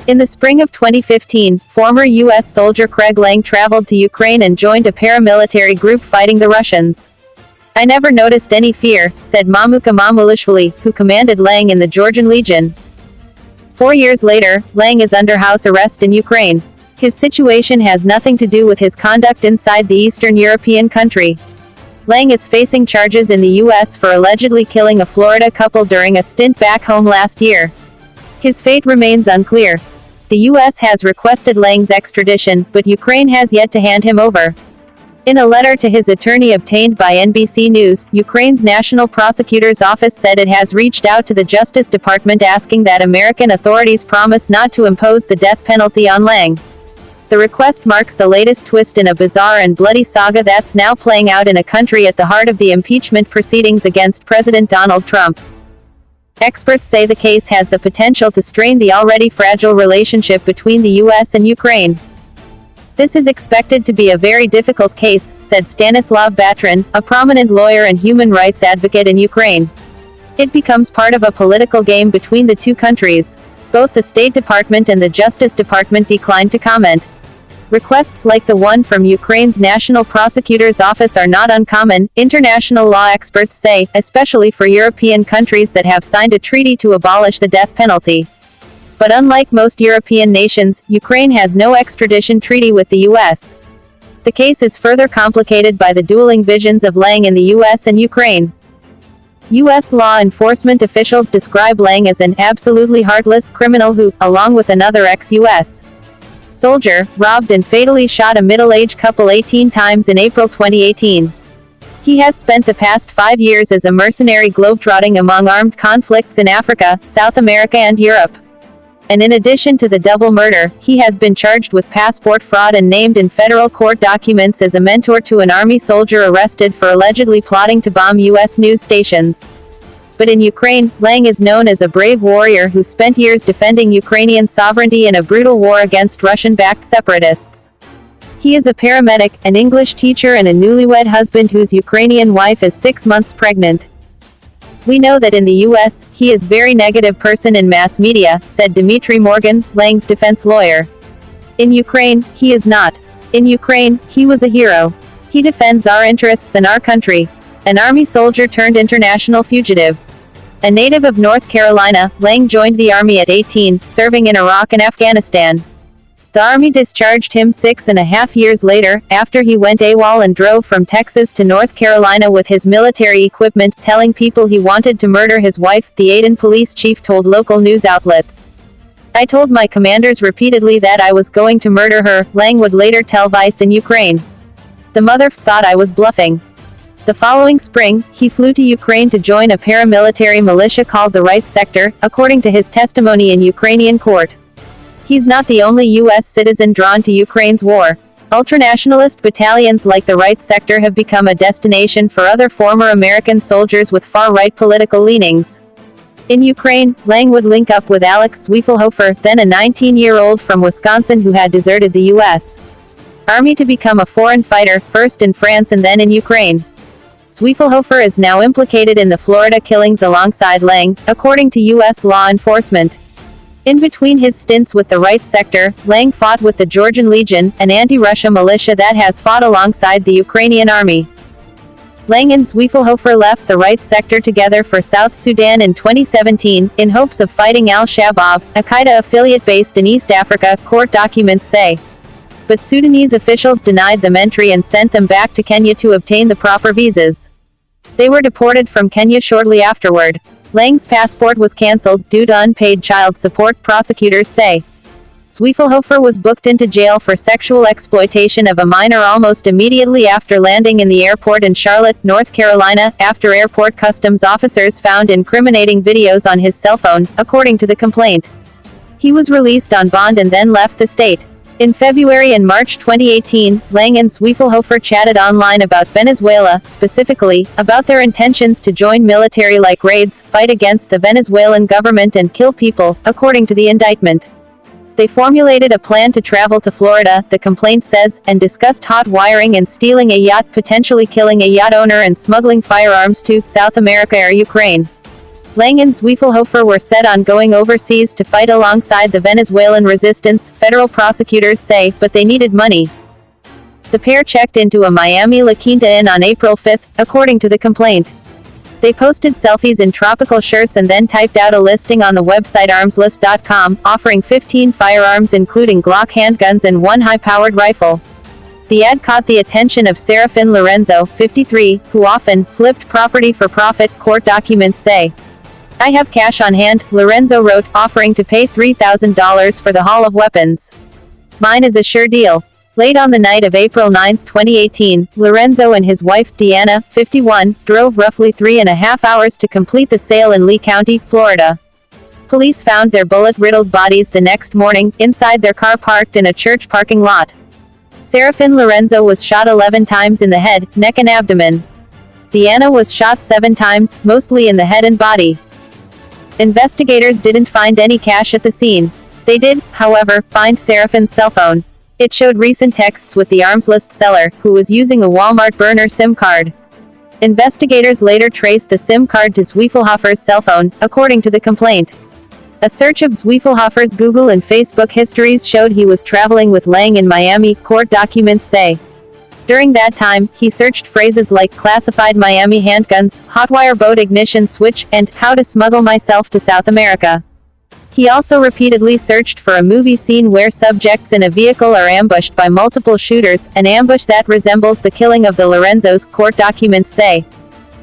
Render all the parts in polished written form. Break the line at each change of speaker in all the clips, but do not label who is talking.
In the spring of 2015, former U.S. soldier Craig Lang traveled to Ukraine and joined a paramilitary group fighting the Russians. "I never noticed any fear," said Mamuka Mamulashvili, who commanded Lang in the Georgian Legion. 4 years later, Lang is under house arrest in Ukraine. His situation has nothing to do with his conduct inside the Eastern European country. Lang is facing charges in the U.S. for allegedly killing a Florida couple during a stint back home last year. His fate remains unclear. The U.S. has requested Lang's extradition, but Ukraine has yet to hand him over. In a letter to his attorney obtained by NBC News, Ukraine's National Prosecutor's Office said it has reached out to the Justice Department asking that American authorities promise not to impose the death penalty on Lang. The request marks the latest twist in a bizarre and bloody saga that's now playing out in a country at the heart of the impeachment proceedings against President Donald Trump. Experts say the case has the potential to strain the already fragile relationship between the U.S. and Ukraine. "This is expected to be a very difficult case," said Stanislav Batrin, a prominent lawyer and human rights advocate in Ukraine. "It becomes part of a political game between the two countries." Both the State Department and the Justice Department declined to comment. Requests like the one from Ukraine's National Prosecutor's Office are not uncommon, international law experts say, especially for European countries that have signed a treaty to abolish the death penalty. But unlike most European nations, Ukraine has no extradition treaty with the U.S. The case is further complicated by the dueling visions of Lang in the U.S. and Ukraine. U.S. law enforcement officials describe Lang as an absolutely heartless criminal who, along with another ex-U.S. soldier, robbed and fatally shot a middle-aged couple 18 times in April 2018. He has spent the past 5 years as a mercenary globetrotting among armed conflicts in Africa, South America and Europe. And in addition to the double murder, he has been charged with passport fraud and named in federal court documents as a mentor to an army soldier arrested for allegedly plotting to bomb U.S. news stations. But in Ukraine, Lang is known as a brave warrior who spent years defending Ukrainian sovereignty in a brutal war against Russian-backed separatists. He is a paramedic, an English teacher and a newlywed husband whose Ukrainian wife is 6 months pregnant. "We know that in the U.S., he is very negative person in mass media," said Dmitry Morgan, Lang's defense lawyer. "In Ukraine, he is not. In Ukraine, he was a hero. He defends our interests and our country. An army soldier turned international fugitive." A native of North Carolina, Lang joined the army at 18, serving in Iraq and Afghanistan. The army discharged him 6.5 years later, after he went AWOL and drove from Texas to North Carolina with his military equipment, telling people he wanted to murder his wife, the Aden police chief told local news outlets. "I told my commanders repeatedly that I was going to murder her," Lang would later tell Vice in Ukraine. "The mother thought I was bluffing." The following spring, he flew to Ukraine to join a paramilitary militia called the Right Sector, according to his testimony in Ukrainian court. He's not the only U.S. citizen drawn to Ukraine's war. Ultranationalist battalions like the Right Sector have become a destination for other former American soldiers with far-right political leanings. In Ukraine, Lang would link up with Alex Zwiefelhofer, then a 19-year-old from Wisconsin who had deserted the U.S. Army to become a foreign fighter, first in France and then in Ukraine. Zwiefelhofer is now implicated in the Florida killings alongside Lang, according to U.S. law enforcement. In between his stints with the Right Sector, Lang fought with the Georgian Legion, an anti-Russia militia that has fought alongside the Ukrainian army. Lang and Zwiefelhofer left the Right Sector together for South Sudan in 2017, in hopes of fighting al-Shabaab, a Qaeda affiliate based in East Africa, court documents say. But Sudanese officials denied them entry and sent them back to Kenya to obtain the proper visas. They were deported from Kenya shortly afterward. Lang's passport was cancelled due to unpaid child support, prosecutors say. Zwiefelhofer was booked into jail for sexual exploitation of a minor almost immediately after landing in the airport in Charlotte, North Carolina, after airport customs officers found incriminating videos on his cell phone, according to the complaint. He was released on bond and then left the state. In February and March 2018, Lang and Zwiefelhofer chatted online about Venezuela, specifically, about their intentions to join military-like raids, fight against the Venezuelan government and kill people, according to the indictment. They formulated a plan to travel to Florida, the complaint says, and discussed hot wiring and stealing a yacht, potentially killing a yacht owner and smuggling firearms to South America or Ukraine. Lang and Zwiefelhofer were set on going overseas to fight alongside the Venezuelan resistance, federal prosecutors say, but they needed money. The pair checked into a Miami La Quinta Inn on April 5, according to the complaint. They posted selfies in tropical shirts and then typed out a listing on the website armslist.com, offering 15 firearms including Glock handguns and one high-powered rifle. The ad caught the attention of Serafin Lorenzo, 53, who often flipped property for profit, court documents say. I have cash on hand, Lorenzo wrote, offering to pay $3,000 for the haul of weapons. Mine is a sure deal. Late on the night of April 9, 2018, Lorenzo and his wife, Deanna, 51, drove roughly 3.5 hours to complete the sale in Lee County, Florida. Police found their bullet-riddled bodies the next morning, inside their car parked in a church parking lot. Serafin Lorenzo was shot 11 times in the head, neck and abdomen. Deanna was shot 7 times, mostly in the head and body. Investigators didn't find any cash at the scene. They did, however, find Serafin's cell phone. It showed recent texts with the arms list seller, who was using a Walmart burner SIM card. Investigators later traced the SIM card to Zwiefelhofer's cell phone, according to the complaint. A search of Zwiefelhofer's Google and Facebook histories showed he was traveling with Lang in Miami, court documents say. During that time, he searched phrases like classified Miami handguns, hotwire boat ignition switch, and how to smuggle myself to South America. He also repeatedly searched for a movie scene where subjects in a vehicle are ambushed by multiple shooters, an ambush that resembles the killing of the Lorenzos, court documents say.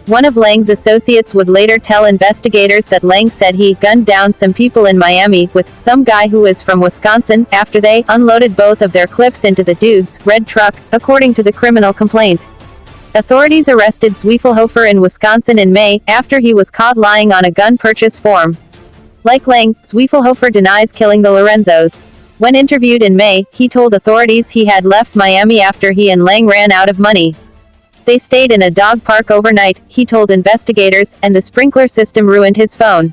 One of Lang's associates would later tell investigators that Lang said he gunned down some people in Miami with some guy who is from Wisconsin after they unloaded both of their clips into the dude's red truck, according to the criminal complaint. Authorities arrested Zwiefelhofer in Wisconsin in May after he was caught lying on a gun purchase form. Like Lang, Zwiefelhofer denies killing the Lorenzos. When interviewed in May, he told authorities he had left Miami after he and Lang ran out of money. They stayed in a dog park overnight, he told investigators, and the sprinkler system ruined his phone.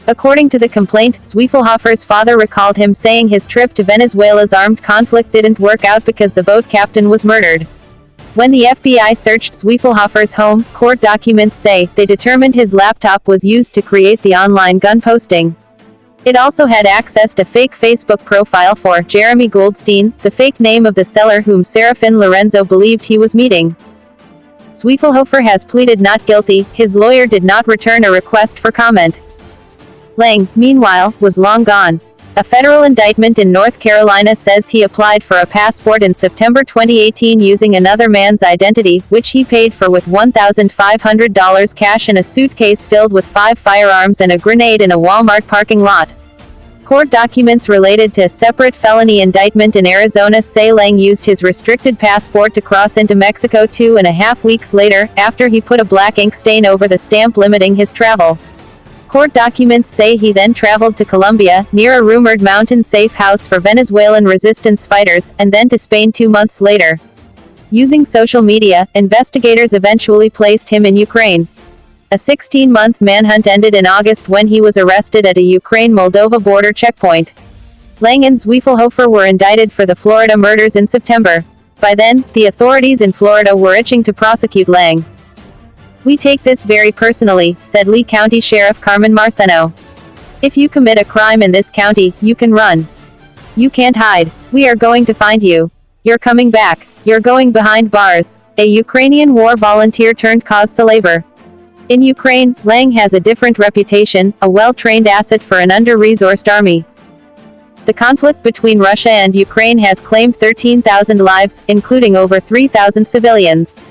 According to the complaint, Zwiefelhofer's father recalled him saying his trip to Venezuela's armed conflict didn't work out because the boat captain was murdered. When the FBI searched Zwiefelhofer's home, court documents say, they determined his laptop was used to create the online gun posting. It also had access to fake Facebook profile for Jeremy Goldstein, the fake name of the seller whom Serafin Lorenzo believed he was meeting. Zwiefelhofer has pleaded not guilty. His lawyer did not return a request for comment. Lang, meanwhile, was long gone. A federal indictment in North Carolina says he applied for a passport in September 2018 using another man's identity, which he paid for with $1,500 cash in a suitcase filled with 5 firearms and a grenade in a Walmart parking lot. Court documents related to a separate felony indictment in Arizona say Lang used his restricted passport to cross into Mexico 2.5 weeks later, after he put a black ink stain over the stamp limiting his travel. Court documents say he then traveled to Colombia, near a rumored mountain safe house for Venezuelan resistance fighters, and then to Spain 2 months later. Using social media, investigators eventually placed him in Ukraine. A 16-month manhunt ended in August when he was arrested at a Ukraine-Moldova border checkpoint. Lang and Zwiefelhofer were indicted for the Florida murders in September. By then, the authorities in Florida were itching to prosecute Lang. We take this very personally, said Lee County Sheriff Carmen Marceno. If you commit a crime in this county, you can run. You can't hide. We are going to find you. You're coming back. You're going behind bars. A Ukrainian war volunteer turned cause célèbre. In Ukraine, Lang has a different reputation, a well-trained asset for an under-resourced army. The conflict between Russia and Ukraine has claimed 13,000 lives, including over 3,000 civilians.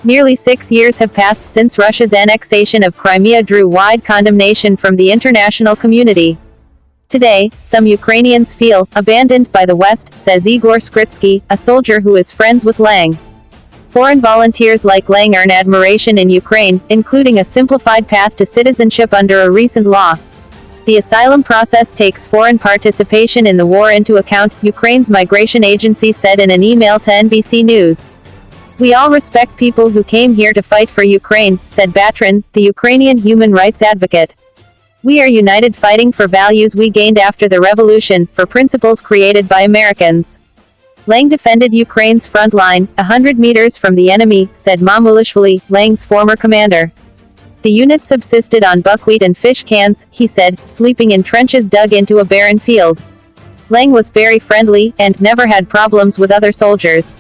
Nearly 6 years have passed since Russia's annexation of Crimea drew wide condemnation from the international community. Today, some Ukrainians feel abandoned by the West, says Igor Skritsky, a soldier who is friends with Lang. Foreign volunteers like Lang earn admiration in Ukraine, including a simplified path to citizenship under a recent law. The asylum process takes foreign participation in the war into account, Ukraine's migration agency said in an email to NBC News. We all respect people who came here to fight for Ukraine, said Batrin, the Ukrainian human rights advocate. We are united fighting for values we gained after the revolution, for principles created by Americans. Lang defended Ukraine's front line, 100 meters from the enemy, said Mamulashvili, Lang's former commander. The unit subsisted on buckwheat and fish cans, he said, sleeping in trenches dug into a barren field. Lang was very friendly, and never had problems with other soldiers.